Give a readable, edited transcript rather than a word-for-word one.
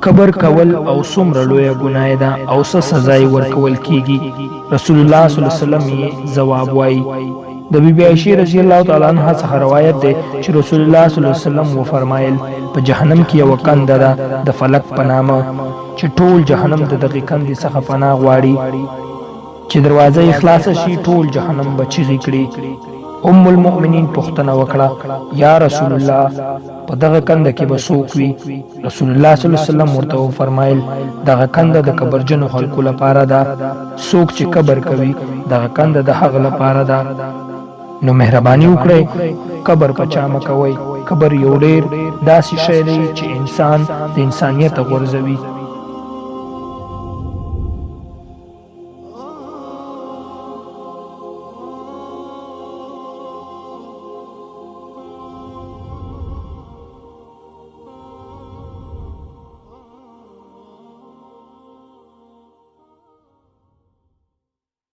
قبر کول او څومره لویه ګناه ده او څه سزا یې ورکول کیږي. رسول الله صلی الله علیه وسلم یې ځواب وایي. د بیبي عایشې رضی الله تعالی عنها څخه روایت دی چې رسول الله صلی الله علیه وسلم وفرمایل په جهنم کې یوه کنده ده د فلک په نامه چې ټول جهنم د دغې کندې څخه پناه غواړي. چې دروازه یې خلاصه شي ټول جهنم به چیغې کړي. ام المؤمنین پوښتنه وکړه یا رسول الله په دغه کنده کې به څوک وي؟ رسول الله صلی الله علیه وسلم ورته وفرمایل دغه کنده د کبرجنو خلکو لپاره ده. څوک چې کبر کوي دغه کنده د هغه لپاره ده. نو مهرباني وکړئ کبر په چا مه کوئ. کبر یو ډېر داسې شی دی چې انسان د انسانیت غورځوي.